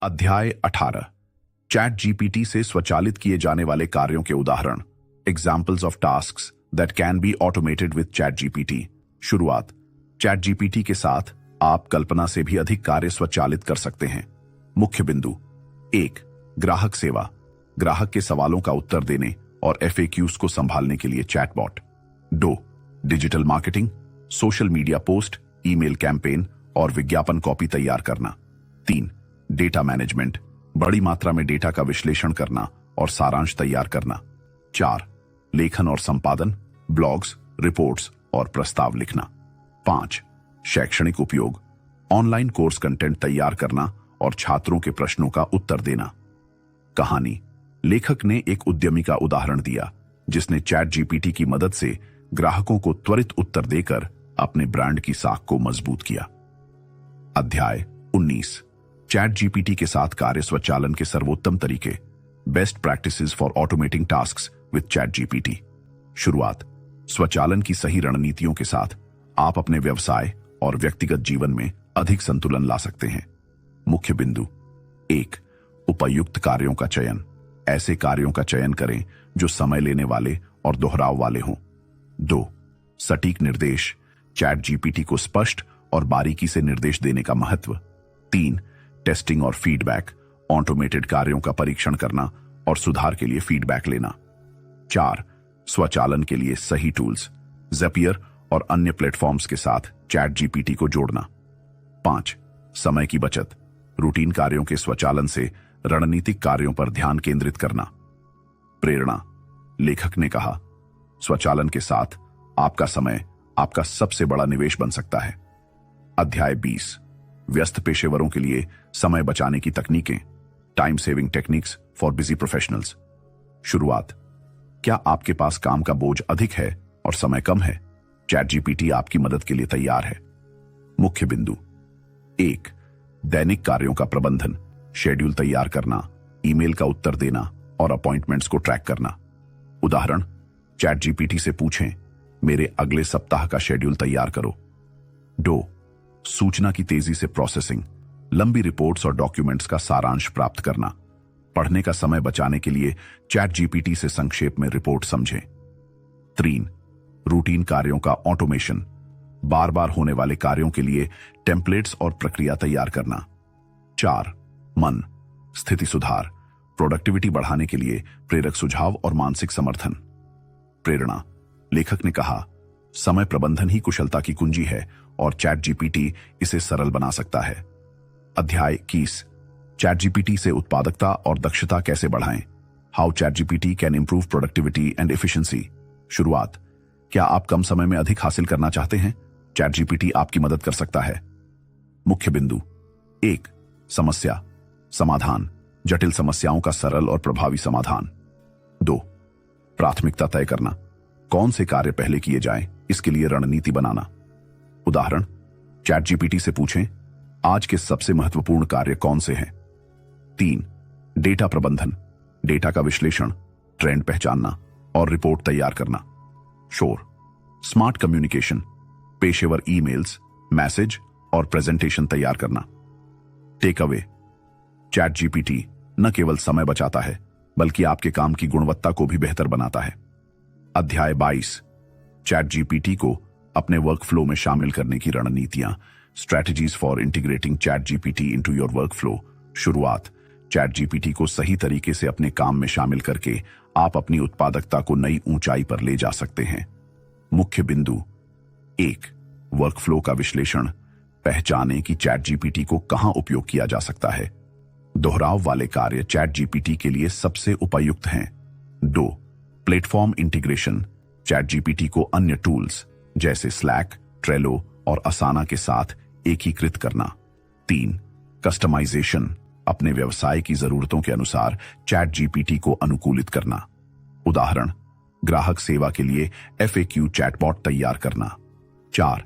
अध्याय 18 chat GPT से स्वचालित किए जाने वाले कार्यों के उदाहरण। Examples of tasks that can be automated with chat GPT. शुरुआत। चैट जीपीटी के साथ आप कल्पना से भी अधिक कार्य स्वचालित कर सकते हैं। मुख्य बिंदु। 1. ग्राहक सेवा, ग्राहक के सवालों का उत्तर देने और FAQs को संभालने के लिए chatbot. 2. Digital marketing, social media post, email campaign और विज्ञापन कॉपी तैयार करना। 3. डेटा मैनेजमेंट, बड़ी मात्रा में डेटा का विश्लेषण करना और सारांश तैयार करना। 4. लेखन और संपादन, ब्लॉग्स, रिपोर्ट्स और प्रस्ताव लिखना। 5. शैक्षणिक उपयोग, ऑनलाइन कोर्स कंटेंट तैयार करना और छात्रों के प्रश्नों का उत्तर देना। कहानी। लेखक ने एक उद्यमी का उदाहरण दिया जिसने चैट जीपीटी की मदद से ग्राहकों को त्वरित उत्तर देकर अपने ब्रांड की साख को मजबूत किया। अध्याय 19 चैट जीपीटी के साथ कार्य स्वचालन के सर्वोत्तम तरीके। Best practices for automating tasks with chat GPT. शुरुआत। स्वचालन की सही रणनीतियों के साथ आप अपने व्यवसाय और व्यक्तिगत जीवन में अधिक संतुलन ला सकते हैं। मुख्य बिंदु। 1. उपयुक्त कार्यों का चयन, ऐसे कार्यों का चयन करें जो समय लेने वाले और दोहराव वाले हों। 2. सटीक निर्देश, चैट जीपीटी को स्पष्ट और बारीकी से निर्देश देने का महत्व। 3. टेस्टिंग और फीडबैक, ऑटोमेटेड कार्यों का परीक्षण करना और सुधार के लिए फीडबैक लेना। 4. स्वचालन के लिए सही टूल्स, ज़ेपियर और अन्य प्लेटफॉर्म्स के साथ चैट जीपीटी को जोड़ना। 5. समय की बचत, रूटीन कार्यों के स्वचालन से रणनीतिक कार्यों पर ध्यान केंद्रित करना। प्रेरणा। लेखक ने कहा, स्वचालन के साथ आपका समय आपका सबसे बड़ा निवेश बन सकता है। अध्याय 20 व्यस्त पेशेवरों के लिए समय बचाने की तकनीकें, time saving techniques for busy professionals. शुरुआत। क्या आपके पास काम का बोझ अधिक है और समय कम है? चैट जीपीटी आपकी मदद के लिए तैयार है। मुख्य बिंदु। 1. दैनिक कार्यों का प्रबंधन, शेड्यूल तैयार करना, ईमेल का उत्तर देना और अपॉइंटमेंट्स को ट्रैक करना। उदाहरण। चैट जीपीटी से पूछें, मेरे अगले सप्ताह का शेड्यूल तैयार करो। 2. सूचना की तेजी से प्रोसेसिंग, लंबी रिपोर्ट्स और डॉक्यूमेंट्स का सारांश प्राप्त करना। पढ़ने का समय बचाने के लिए चैट जीपीटी से संक्षेप में रिपोर्ट समझें। 3. रूटीन कार्यों का ऑटोमेशन, बार बार होने वाले कार्यों के लिए टेम्पलेट्स और प्रक्रिया तैयार करना। 4. मन, स्थिति सुधार, प्रोडक्टिविटी बढ़ाने के लिए प्रेरक सुझाव और मानसिक समर्थन। प्रेरणा। लेखक ने कहा, समय प्रबंधन ही कुशलता की कुंजी है और चैट जीपीटी इसे सरल बना सकता है। अध्याय 21 चैट जीपीटी से उत्पादकता और दक्षता कैसे बढ़ाएं। How chat GPT can improve productivity and efficiency. शुरुआत। क्या आप कम समय में अधिक हासिल करना चाहते हैं? चैट जीपीटी आपकी मदद कर सकता है। मुख्य बिंदु। 1. समस्या समाधान, जटिल समस्याओं का सरल और प्रभावी समाधान। 2. प्राथमिकता तय करना, कौन से कार्य पहले किए जाएं, इसके लिए रणनीति बनाना। उदाहरण। चैट जीपीटी से पूछें, आज के सबसे महत्वपूर्ण कार्य कौन से हैं। 3. डेटा प्रबंधन, डेटा का विश्लेषण, ट्रेंड पहचानना और रिपोर्ट तैयार करना। शोर। स्मार्ट कम्युनिकेशन, पेशेवर ईमेल्स, मैसेज और प्रेजेंटेशन तैयार करना। Take away. चैट जीपीटी न केवल समय बचाता है बल्कि आपके काम की गुणवत्ता को भी बेहतर बनाता है। अध्याय 22 चैट जीपीटी को अपने वर्कफ्लो में शामिल करने की रणनीतियां, strategies for integrating chat GPT into your workflow. शुरुआत। चैट जीपीटी को सही तरीके से अपने काम में शामिल करके आप अपनी उत्पादकता को नई ऊंचाई पर ले जा सकते हैं। मुख्य बिंदु। 1. वर्कफ्लो का विश्लेषण, पहचानें कि चैट जीपीटी को कहां उपयोग किया जा सकता है। दोहराव वाले कार्य चैट जीपीटी के लिए सबसे उपयुक्त हैं। 2. प्लेटफॉर्म इंटीग्रेशन, चैट जीपीटी को अन्य टूल्स जैसे स्लैक, ट्रेलो और असाना के साथ एकीकृत करना। 3. कस्टमाइजेशन, अपने व्यवसाय की जरूरतों के अनुसार चैट जीपीटी को अनुकूलित करना। उदाहरण। ग्राहक सेवा के लिए FAQ चैटबॉट तैयार करना। 4.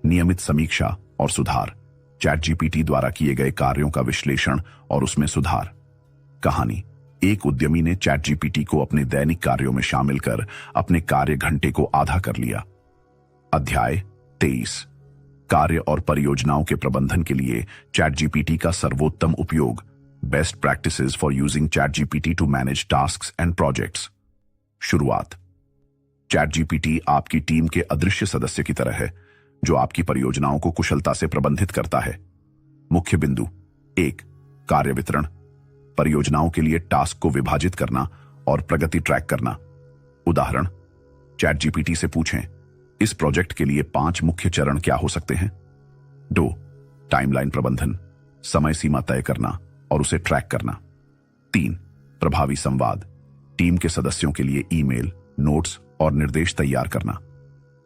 नियमित समीक्षा और सुधार, चैट जीपीटी द्वारा किए गए कार्यों का विश्लेषण और उसमें सुधार। कहानी। एक उद्यमी ने चैट जीपीटी को अपने दैनिक कार्यों में शामिल कर अपने कार्य घंटे को आधा कर लिया। अध्याय 23 कार्य और परियोजनाओं के प्रबंधन के लिए चैट जीपीटी का सर्वोत्तम उपयोग। Best practices for using ChatGPT to manage tasks and projects. शुरुआत। ChatGPT आपकी टीम के अदृश्य सदस्य की तरह है जो आपकी परियोजनाओं को कुशलता से प्रबंधित करता है। मुख्य बिंदु। 1. कार्य वितरण। परियोजनाओं के लिए टास्क को विभाजित करना और प्रगति ट्रैक करना। उदाहरण, ChatGPT से पूछें, इस प्रोजेक्ट के लिए 5 मुख्य चरण क्या हो सकते हैं। 2. टाइमलाइन प्रबंधन। समय सीमा तय करना और उसे ट्रैक करना। 3. प्रभावी संवाद। टीम के सदस्यों के लिए ईमेल, नोट्स और निर्देश तैयार करना।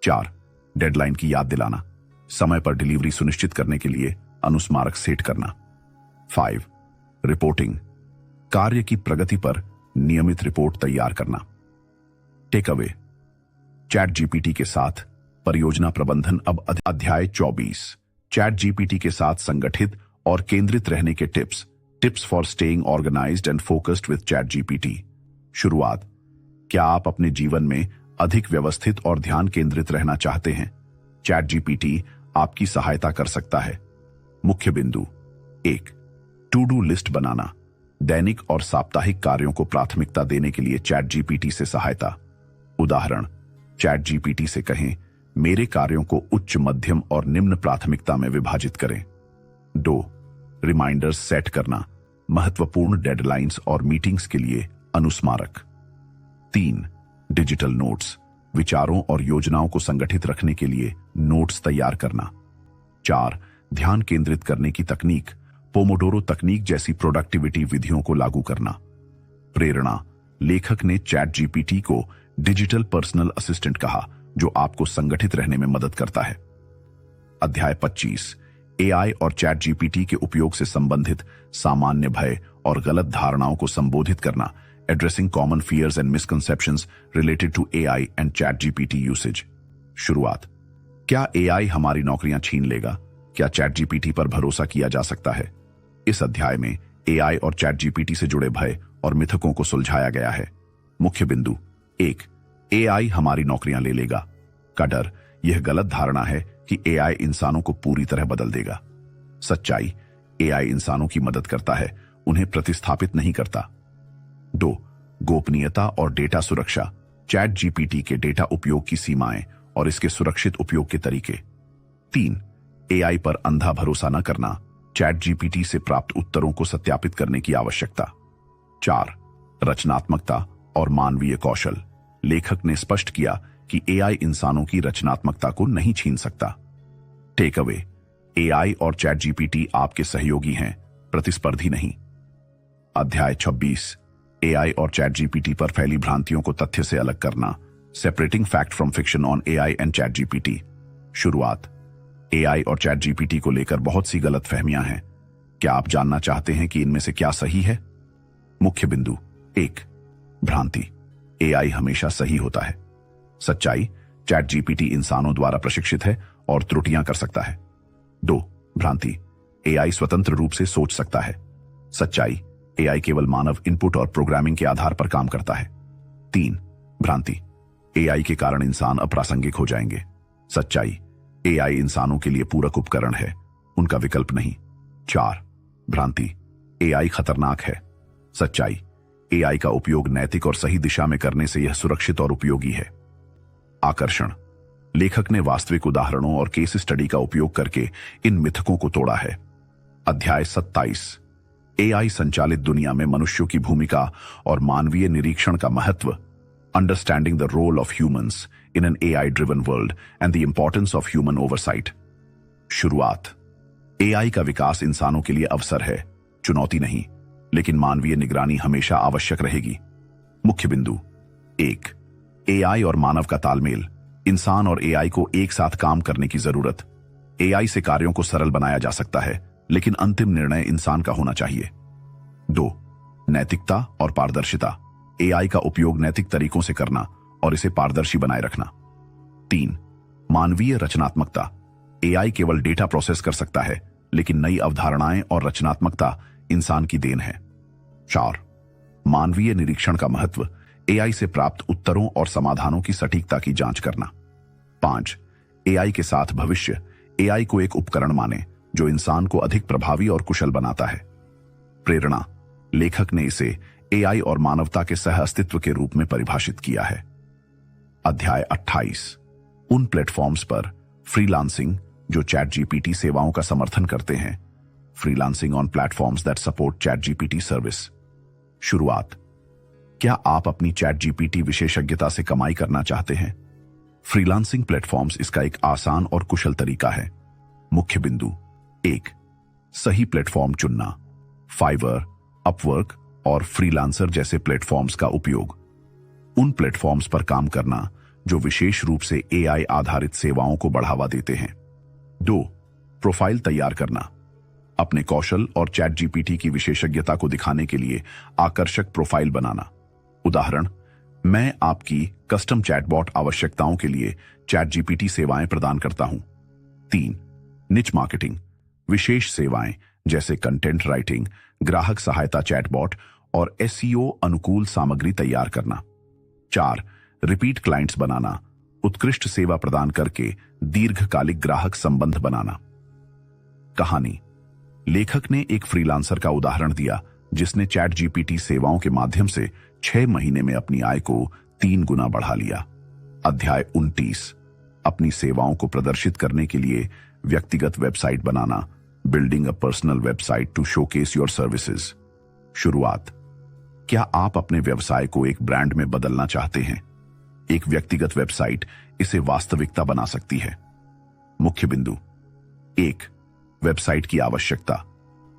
4. डेडलाइन की याद दिलाना। समय पर डिलीवरी सुनिश्चित करने के लिए अनुस्मारक सेट करना। 5. रिपोर्टिंग। कार्य की प्रगति पर नियमित रिपोर्ट तैयार करना। Take away. ChatGPT के साथ परियोजना प्रबंधन। अब अध्याय 24। ChatGPT के साथ संगठित और केंद्रित रहने के tips for staying organised and focused with ChatGPT। शुरुआत। क्या आप अपने जीवन में अधिक व्यवस्थित और ध्यान केंद्रित रहना चाहते हैं? ChatGPT आपकी सहायता कर सकता है। मुख्य बिंदु। 1. टू डू लिस्ट बनाना। दैनिक और साप्ताहिक कार्यों को प्राथमिकता देने के लिए ChatGPT से सहायता। उदाहरण, ChatGPT से कहें, मेरे कार्यों को उच्च, मध्यम और निम्न प्राथमिकता में विभाजित करें। 2. रिमाइंडर्स सेट करना। महत्वपूर्ण डेडलाइंस और मीटिंग्स के लिए अनुस्मारक। 3. Digital notes. विचारों और योजनाओं को संगठित रखने के लिए नोट्स तैयार करना। 4. ध्यान केंद्रित करने की तकनीक। पोमोडोरो तकनीक जैसी प्रोडक्टिविटी विधियों को लागू करना। प्रेरणा। लेखक ने ChatGPT को डिजिटल पर्सनल असिस्टेंट कहा जो आपको संगठित रहने में मदद करता है। अध्याय 25। AI और ChatGPT के उपयोग से संबंधित सामान्य भय और गलत धारणाओं को संबोधित करना। Addressing common fears and misconceptions related to AI and ChatGPT usage. शुरुआत। क्या AI हमारी नौकरियां छीन लेगा? क्या ChatGPT पर भरोसा किया जा सकता है? इस अध्याय में AI और ChatGPT से जुड़े भय और मिथकों को सुलझाया गया है। मुख्य बिंदु। 1. AI हमारी नौकरियां ले लेगा का डर। यह गलत धारणा है कि AI इंसानों को पूरी तरह बदल देगा। सच्चाई, AI इंसानों की मदद करता है, उन्हें प्रतिस्थापित नहीं करता। 2. गोपनीयता और डेटा सुरक्षा। ChatGPT के डेटा उपयोग की सीमाएं और इसके सुरक्षित उपयोग के तरीके। 3. AI पर अंधा भरोसा न करना। ChatGPT से प्राप्त उत्तरों को सत्यापित करने की आवश्यकता। 4. रचनात्मकता और मानवीय कौशल। लेखक ने स्पष्ट किया कि AI इंसानों की रचनात्मकता को नहीं छीन सकता। Take away. AI और ChatGPT आपके सहयोगी हैं, प्रतिस्पर्धी नहीं। अध्याय 26। AI और ChatGPT पर फैली भ्रांतियों को तथ्य से अलग करना। Separating fact from fiction on AI and ChatGPT। शुरुआत। AI और ChatGPT को लेकर बहुत सी गलतफहमियां हैं। क्या आप जानना चाहते हैं कि इनमें से क्या सही है? मुख्य बिंदु। 1. भ्रांति। AI हमेशा सही होता है। सच्चाई, ChatGPT इंसानों द्वारा प्रशिक्षित है और त्रुटियां कर सकता है। 2. भ्रांति। AI स्वतंत्र रूप से सोच सकता है। सच्चाई, AI केवल मानव इनपुट और प्रोग्रामिंग के आधार पर काम करता है। 3. भ्रांति। AI के कारण इंसान अप्रासंगिक हो जाएंगे। सच्चाई, AI इंसानों के लिए पूरक उपकरण है, उनका विकल्प नहीं। 4. भ्रांति। AI खतरनाक है। सच्चाई, AI का उपयोग नैतिक और सही दिशा में करने से यह सुरक्षित और उपयोगी है। आकर्षण। लेखक ने वास्तविक उदाहरणों और केस स्टडी का उपयोग करके इन मिथकों को तोड़ा है। अध्याय 27। AI संचालित दुनिया में मनुष्यों की भूमिका और मानवीय निरीक्षण का महत्व। Understanding the role of humans in an AI driven world and the importance of human oversight. शुरुआत। AI का विकास इंसानों के लिए अवसर है, चुनौती नहीं, लेकिन मानवीय निगरानी हमेशा आवश्यक रहेगी। मुख्य बिंदु। 1. AI और मानव का तालमेल। इंसान और AI को एक साथ काम करने की जरूरत। AI से कार्यों को सरल बनाया जा सकता है, लेकिन अंतिम निर्णय इंसान का होना चाहिए। 2. नैतिकता और पारदर्शिता। AI का उपयोग नैतिक तरीकों से करना और इसे पारदर्शी बनाए रखना। 3. मानवीय रचनात्मकता। AI केवल डेटा प्रोसेस कर सकता है, लेकिन नई अवधारणाएं और रचनात्मकता इंसान की देन है। 4. मानवीय निरीक्षण का महत्व। AI से प्राप्त उत्तरों और समाधानों की सटीकता की जांच करना। 5. AI के साथ भविष्य। AI को एक उपकरण माने जो इंसान को अधिक प्रभावी और कुशल बनाता है। प्रेरणा। लेखक ने इसे एआई और मानवता के सह अस्तित्व के रूप में परिभाषित किया है। अध्याय 28 उन प्लेटफॉर्म्स पर फ्रीलांसिंग जो चैट जीपीटी सेवाओं का समर्थन करते हैं। Freelancing on platforms that support chat GPT service. शुरुआत, क्या आप अपनी चैट जीपीटी विशेषज्ञता से कमाई करना चाहते हैं? फ्रीलांसिंग प्लेटफॉर्म्स इसका एक आसान और कुशल तरीका है। मुख्य बिंदु 1, सही प्लेटफॉर्म चुनना। फाइवर, अपवर्क और फ्रीलांसर जैसे प्लेटफॉर्म्स का उपयोग। उन प्लेटफॉर्म्स पर काम करना जो विशेष रूप से एआई आधारित सेवाओं को बढ़ावा देते हैं। 2, प्रोफाइल तैयार करना। अपने कौशल और चैट जीपीटी की विशेषज्ञता को दिखाने के लिए आकर्षक प्रोफाइल बनाना। उदाहरण, मैं आपकी कस्टम चैटबॉट आवश्यकताओं के लिए चैट जीपीटी सेवाएं प्रदान करता हूं। 3, निच मार्केटिंग। विशेष सेवाएं जैसे कंटेंट राइटिंग, ग्राहक सहायता चैटबॉट और एसईओ अनुकूल सामग्री तैयार करना। 4, रिपीट क्लाइंट्स बनाना। उत्कृष्ट सेवा प्रदान करके दीर्घकालिक ग्राहक संबंध बनाना। कहानी, लेखक ने एक फ्रीलांसर का उदाहरण दिया जिसने चैट जीपीटी सेवाओं के माध्यम से 6 महीने में अपनी आय को 3 गुना बढ़ा लिया। अध्याय 29 अपनी सेवाओं को प्रदर्शित करने के लिए व्यक्तिगत वेबसाइट बनाना। Building a personal website to showcase your services. शुरुआत, क्या आप अपने व्यवसाय को एक ब्रांड में बदलना चाहते हैं? एक व्यक्तिगत वेबसाइट इसे वास्तविकता बना सकती है। मुख्य बिंदु 1, वेबसाइट की आवश्यकता।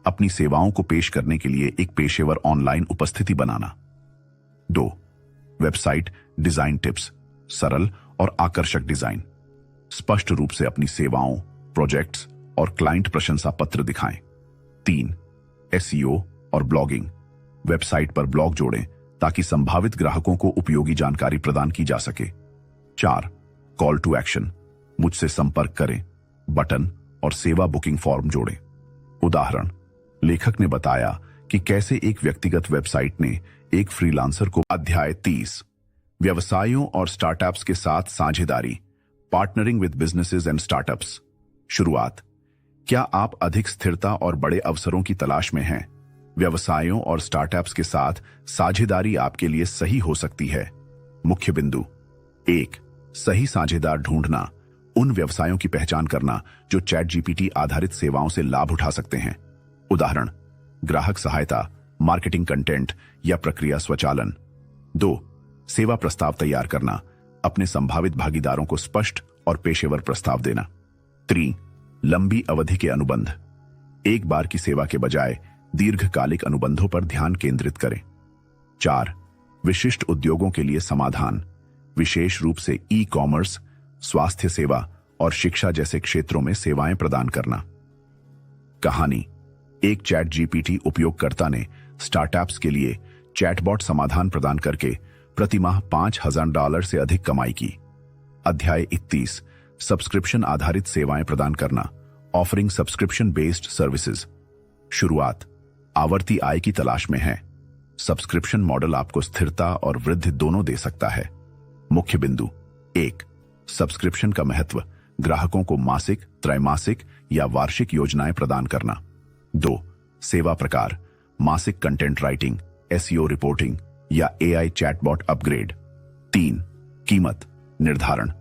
अपनी सेवाओं को पेश करने के लिए एक पेशेवर ऑनलाइन उपस्थिति बनाना। 2, वेबसाइट डिजाइन टिप्स। सरल और आकर्षक डिजाइन। स्पष्ट रूप से अपनी सेवाओं, प्रोजेक्ट्स और क्लाइंट प्रशंसा पत्र दिखाएं। 3, एसईओ और ब्लॉगिंग। वेबसाइट पर ब्लॉग जोड़ें ताकि संभावित ग्राहकों को उपयोगी जानकारी प्रदान की जा सके। 4, कॉल टू एक्शन। मुझसे संपर्क करें बटन और सेवा बुकिंग फॉर्म जोड़ें। उदाहरण, लेखक ने बताया कि कैसे एक व्यक्तिगत वेबसाइट ने एक फ्रीलांसर को। अध्याय 30 व्यवसायों और स्टार्टअप्स के साथ साझेदारी। Partnering with businesses and startups. शुरुआत, क्या आप अधिक स्थिरता और बड़े अवसरों की तलाश में हैं? व्यवसायों और स्टार्टअप्स के साथ साझेदारी आपके लिए सही हो सकती है। मुख्य बिंदु 1, सही साझेदार ढूंढना। उन व्यवसायों की पहचान करना जो चैट जीपीटी आधारित सेवाओं से लाभ उठा सकते हैं। उदाहरण, ग्राहक सहायता, मार्केटिंग कंटेंट या प्रक्रिया स्वचालन। 2, सेवा प्रस्ताव तैयार करना। अपने संभावित भागीदारों को स्पष्ट और पेशेवर प्रस्ताव देना। 3, लंबी अवधि के अनुबंध। एक बार की सेवा के बजाय दीर्घकालिक अनुबंधों पर ध्यान केंद्रित करें। 4, विशिष्ट उद्योगों के लिए समाधान। विशेष रूप से ई कॉमर्स, स्वास्थ्य सेवा और शिक्षा जैसे क्षेत्रों में सेवाएं प्रदान करना। कहानी, एक चैट जीपीटी उपयोगकर्ता ने स्टार्टअप्स के लिए चैटबॉट समाधान प्रदान करके प्रतिमाह $5,000 से अधिक कमाई की। अध्याय 31 सब्सक्रिप्शन आधारित सेवाएं प्रदान करना। Offering subscription based services. शुरुआत, आवर्ती आय की तलाश में है। सब्सक्रिप्शन मॉडल आपको स्थिरता और वृद्धि दोनों दे सकता है। मुख्य बिंदु 1, सब्सक्रिप्शन का महत्व। ग्राहकों को मासिक, त्रैमासिक या वार्षिक योजनाएं प्रदान करना। 2, सेवा प्रकार। मासिक कंटेंट राइटिंग, एसईओ रिपोर्टिंग या एआई चैटबॉट अपग्रेड। 3, कीमत निर्धारण।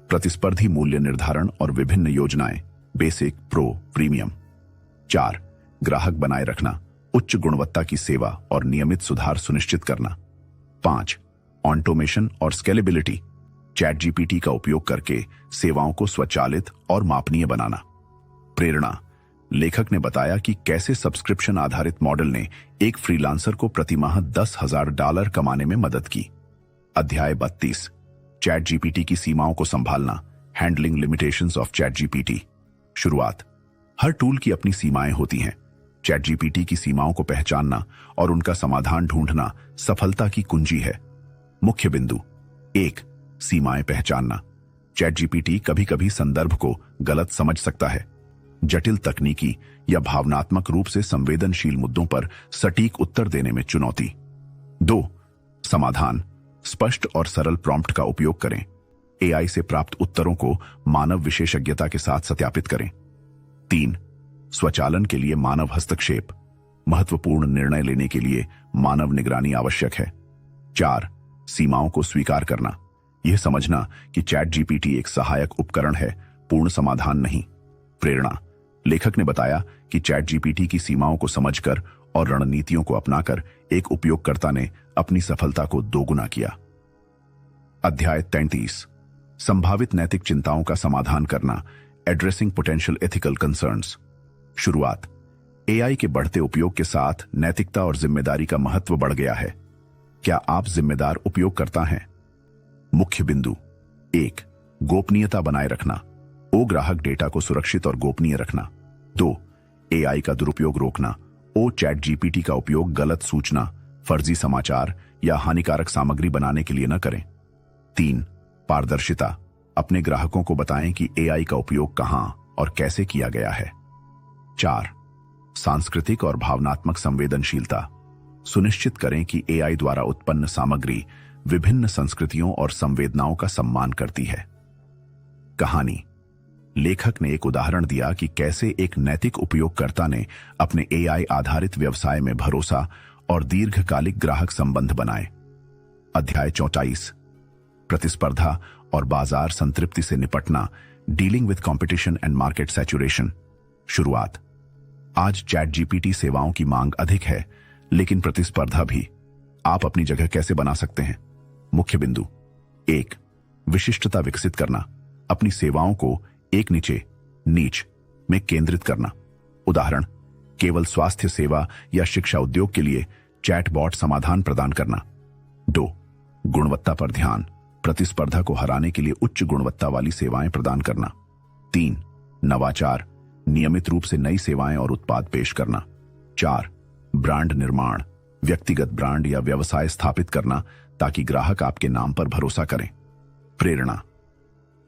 प्रतिस्पर्धी मूल्य निर्धारण और विभिन्न योजनाएं, बेसिक, प्रो, प्रीमियम। 4, ग्राहक बनाए रखना। उच्च गुणवत्ता की सेवा और नियमित सुधार सुनिश्चित करना। 5, ऑटोमेशन और स्केलेबिलिटी। चैट जीपीटी का उपयोग करके सेवाओं को स्वचालित और मापनीय बनाना। प्रेरणा, लेखक ने बताया कि कैसे सब्सक्रिप्शन आधारित मॉडल ने एक फ्रीलांसर को प्रतिमाह $10,000 कमाने में मदद की। अध्याय 32 चैट जीपीटी की सीमाओं को संभालना। Handling limitations of chat GPT. शुरुआत, हर टूल की अपनी सीमाएं होती हैं। चैट जीपीटी की सीमाओं को पहचानना और उनका समाधान ढूंढना सफलता की कुंजी है। मुख्य बिंदु 1, सीमाएं पहचानना। चैट जीपीटी कभी कभी संदर्भ को गलत समझ सकता है। जटिल तकनीकी या भावनात्मक रूप से संवेदनशील मुद्दों पर सटीक उत्तर देने में चुनौती। 2, समाधान। स्पष्ट और सरल प्रॉम्प्ट का उपयोग करें। एआई से प्राप्त उत्तरों को मानव विशेषज्ञता के साथ सत्यापित करें। 3, स्वचालन के लिए मानव हस्तक्षेप। महत्वपूर्ण निर्णय लेने के लिए मानव निगरानी आवश्यक है। 4. सीमाओं को स्वीकार करना। यह समझना कि चैट जीपीटी एक सहायक उपकरण है, पूर्ण समाधान नहीं। प्रेरणा। लेखक ने बताया कि चैट जीपीटी की सीमाओं को समझकर और रणनीतियों को अपनाकर एक उपयोगकर्ता ने अपनी सफलता को दोगुना किया। अध्याय 33। संभावित नैतिक चिंताओं का समाधान करना, एड्रेसिंग पोटेंशियल एथिकल कंसर्न्स। शुरुआत। एआई के बढ़ते उपयोग के साथ नैतिकता और जिम्मेदारी का महत्व बढ़ गया है। क्या आप जिम्मेदार उपयोगकर्ता हैं? मुख्य बिंदु। 1. गोपनीयता बनाए रखना। ग्राहक डेटा को सुरक्षित और गोपनीय रखना। 2. एआई का दुरुपयोग रोकना। चैट जीपीटी का उपयोग गलत सूचना, फर्जी समाचार या हानिकारक सामग्री बनाने के लिए न करें। 3. पारदर्शिता। अपने ग्राहकों को बताएं कि एआई का उपयोग कहां और कैसे किया गया है। 4. सांस्कृतिक और भावनात्मक संवेदनशीलता। सुनिश्चित करें कि एआई द्वारा उत्पन्न सामग्री विभिन्न संस्कृतियों और संवेदनाओं का सम्मान करती है। कहानी। लेखक ने एक उदाहरण दिया कि कैसे एक नैतिक उपयोगकर्ता ने अपने एआई आधारित व्यवसाय में भरोसा और दीर्घकालिक ग्राहक संबंध बनाए। अध्याय 34। प्रतिस्पर्धा और बाजार संतृप्ति से निपटना, dealing with competition and market saturation. शुरुआत। आज चैट जीपीटी सेवाओं की मांग अधिक है, लेकिन प्रतिस्पर्धा भी। आप अपनी जगह कैसे बना सकते हैं? मुख्य बिंदु। 1. विशिष्टता विकसित करना। अपनी सेवाओं को एक नीच में केंद्रित करना। उदाहरण, केवल स्वास्थ्य सेवा या शिक्षा उद्योग के लिए चैटबॉट समाधान प्रदान करना। 2. गुणवत्ता पर ध्यान। प्रतिस्पर्धा को हराने के लिए उच्च गुणवत्ता वाली सेवाएं प्रदान करना। 3. नवाचार। नियमित रूप से नई सेवाएं और उत्पाद पेश करना। 4. ब्रांड निर्माण। व्यक्तिगत ब्रांड या व्यवसाय स्थापित करना ताकि ग्राहक आपके नाम पर भरोसा करें। प्रेरणा।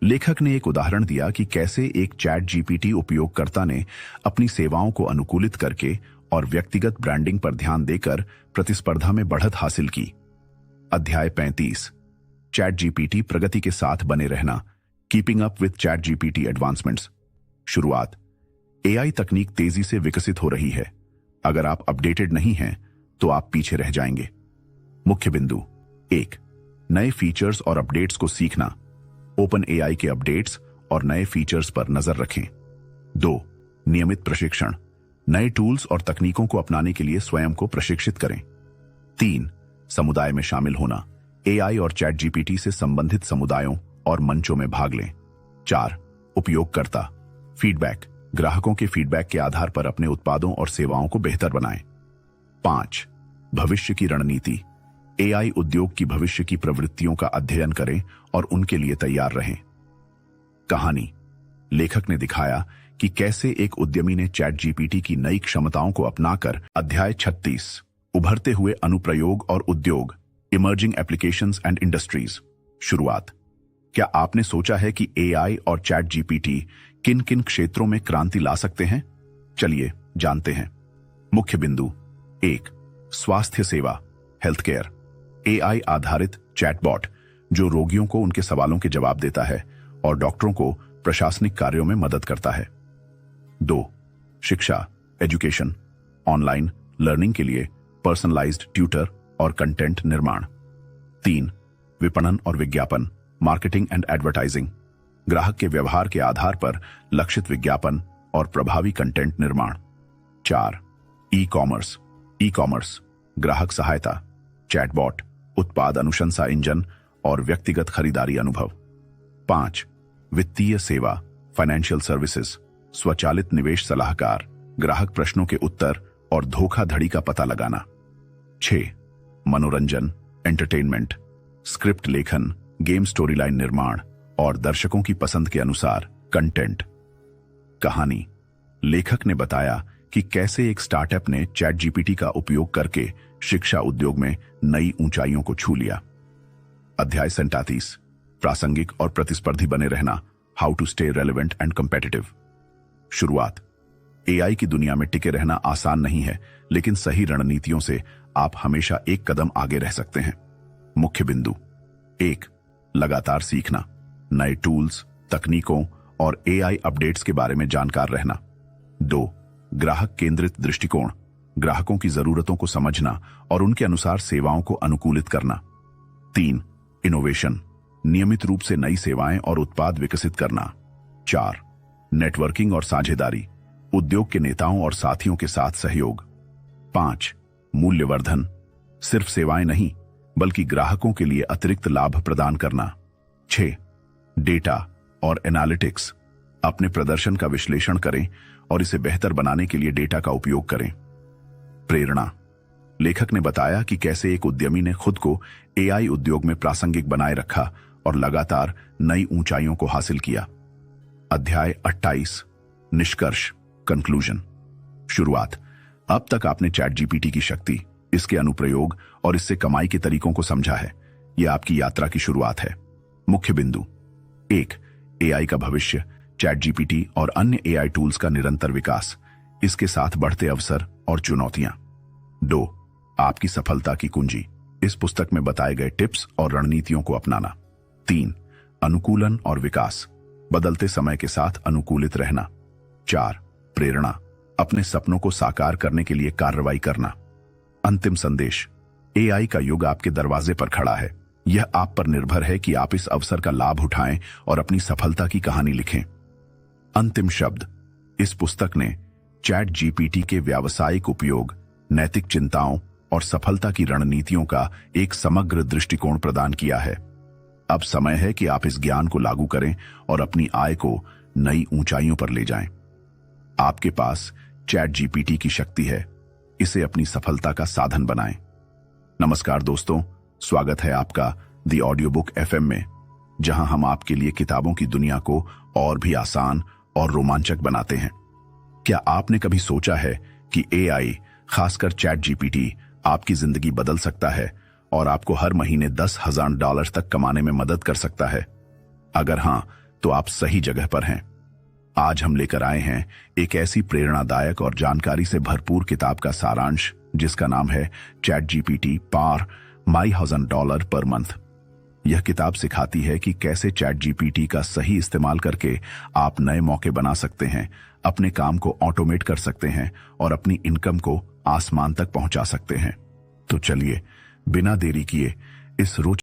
लेखक ने एक उदाहरण दिया कि कैसे एक चैट जीपीटी उपयोगकर्ता ने अपनी सेवाओं को अनुकूलित करके और व्यक्तिगत ब्रांडिंग पर ध्यान देकर प्रतिस्पर्धा में बढ़त हासिल की। अध्याय 35। चैट जीपीटी प्रगति के साथ बने रहना, keeping up with chat GPT advancements. शुरुआत। एआई तकनीक तेजी से विकसित हो रही है। अगर आप अपडेटेड नहीं हैं तो आप पीछे रह जाएंगे। मुख्य बिंदु। 1. नए फीचर्स और अपडेट्स को सीखना। ओपन एआई के अपडेट्स और नए फीचर्स पर नजर रखें। 2. नियमित प्रशिक्षण। नए टूल्स और तकनीकों को अपनाने के लिए स्वयं को प्रशिक्षित करें। 3. समुदाय में शामिल होना। एआई और चैट जीपीटी से संबंधित समुदायों और मंचों में भाग लें। 4. उपयोगकर्ता फीडबैक। ग्राहकों के फीडबैक के आधार पर अपने उत्पादों और सेवाओं को बेहतर बनाएं। 5. भविष्य की रणनीति। एआई उद्योग की भविष्य की प्रवृत्तियों का अध्ययन करें और उनके लिए तैयार रहें। कहानी। लेखक ने दिखाया कि कैसे एक उद्यमी ने चैट जीपीटी की नई क्षमताओं को अपनाकर। अध्याय 36। उभरते हुए अनुप्रयोग और उद्योग, इमर्जिंग एप्लीकेशंस एंड इंडस्ट्रीज। शुरुआत। क्या आपने सोचा है कि एआई और चैट जीपीटी किन किन क्षेत्रों में क्रांति ला सकते हैं? चलिए जानते हैं। मुख्य बिंदु। 1. स्वास्थ्य सेवा, हेल्थ केयर। एआई आधारित चैटबॉट जो रोगियों को उनके सवालों के जवाब देता है और डॉक्टरों को प्रशासनिक कार्यों में मदद करता है। 2. शिक्षा, एजुकेशन। ऑनलाइन लर्निंग के लिए पर्सनलाइज्ड ट्यूटर और कंटेंट निर्माण। 3. विपणन और विज्ञापन, मार्केटिंग एंड एडवर्टाइजिंग। ग्राहक के व्यवहार के आधार पर लक्षित विज्ञापन और प्रभावी कंटेंट निर्माण। 4. ई कॉमर्स, ग्राहक सहायता, चैटबॉट, उत्पाद अनुशंसा इंजन और व्यक्तिगत खरीदारी अनुभव। 5. वित्तीय सेवा, फाइनेंशियल सर्विसेज, स्वचालित निवेश सलाहकार, ग्राहक प्रश्नों के उत्तर और धोखाधड़ी का पता लगाना। 6. मनोरंजन, एंटरटेनमेंट, स्क्रिप्ट लेखन, गेम स्टोरी लाइन निर्माण और दर्शकों की पसंद के अनुसार कंटेंट। कहानी। लेखक ने बताया कि कैसे एक स्टार्टअप ने चैट जीपीटी का उपयोग करके शिक्षा उद्योग में नई ऊंचाइयों को छू लिया। अध्याय 37। प्रासंगिक और प्रतिस्पर्धी बने रहना, how to stay relevant and competitive. शुरुआत। एआई की दुनिया में टिके रहना आसान नहीं है, लेकिन सही रणनीतियों से आप हमेशा एक कदम आगे रह सकते हैं। मुख्य बिंदु। 1. लगातार सीखना, नए टूल्स, तकनीकों और एआई अपडेट्स के बारे में जानकार रहना। 2. ग्राहक केंद्रित दृष्टिकोण, ग्राहकों की जरूरतों को समझना और उनके अनुसार सेवाओं को अनुकूलित करना। 3. इनोवेशन, नियमित रूप से नई सेवाएं और उत्पाद विकसित करना। 4. नेटवर्किंग और साझेदारी, उद्योग के नेताओं और साथियों के साथ सहयोग। 5. मूल्यवर्धन, सिर्फ सेवाएं नहीं बल्कि ग्राहकों के लिए अतिरिक्त लाभ प्रदान करना। 6. डेटा और एनालिटिक्स, अपने प्रदर्शन का विश्लेषण करें और इसे बेहतर बनाने के लिए डेटा का उपयोग करें। प्रेरणा, लेखक ने बताया कि कैसे एक उद्यमी ने खुद को एआई उद्योग में प्रासंगिक बनाए रखा और लगातार नई ऊंचाइयों को हासिल किया। अध्याय 28, निष्कर्ष, कंक्लूजन। शुरुआत। अब तक आपने चैट जीपीटी की शक्ति, इसके अनुप्रयोग और इससे कमाई के तरीकों को समझा है। यह आपकी यात्रा की शुरुआत है। मुख्य बिंदु। 1. एआई का भविष्य, चैट जीपीटी और अन्य एआई टूल्स का निरंतर विकास, इसके साथ बढ़ते अवसर और चुनौतियां। 2. आपकी सफलता की कुंजी, इस पुस्तक में बताए गए टिप्स और रणनीतियों को अपनाना। 3. अनुकूलन और विकास, बदलते समय के साथ अनुकूलित रहना। 4. प्रेरणा, अपने सपनों को साकार करने के लिए कार्रवाई करना। अंतिम संदेश, एआई का युग आपके दरवाजे पर खड़ा है। यह आप पर निर्भर है कि आप इस अवसर का लाभ उठाएं और अपनी सफलता की कहानी लिखें। अंतिम शब्द। इस पुस्तक ने चैट जीपीटी के व्यावसायिक उपयोग, नैतिक चिंताओं और सफलता की रणनीतियों का एक समग्र दृष्टिकोण प्रदान किया है। अब समय है कि आप इस ज्ञान को लागू करें और अपनी आय को नई ऊंचाइयों पर ले जाएं। आपके पास चैट जीपीटी की शक्ति है, इसे अपनी सफलता का साधन बनाएं। नमस्कार दोस्तों, स्वागत है आपका दी ऑडियो बुक एफएम में, जहां हम आपके लिए किताबों की दुनिया को और भी आसान और रोमांचक बनाते हैं। क्या आपने कभी सोचा है कि एआई, खासकर चैट जीपीटी, आपकी जिंदगी बदल सकता है और आपको हर महीने $10,000 तक कमाने में मदद कर सकता है? अगर हां, तो आप सही जगह पर हैं। आज हम लेकर आए हैं एक ऐसी प्रेरणादायक और जानकारी से भरपूर किताब का सारांश जिसका नाम है चैट जीपीटी पार $1000 पर मंथ। यह किताब सिखाती है कि कैसे चैट जीपीटी का सही इस्तेमाल करके आप नए मौके बना सकते हैं, अपने काम को ऑटोमेट कर सकते हैं और अपनी इनकम को आसमान तक पहुंचा सकते हैं। तो चलिए बिना देरी किए इस रोचक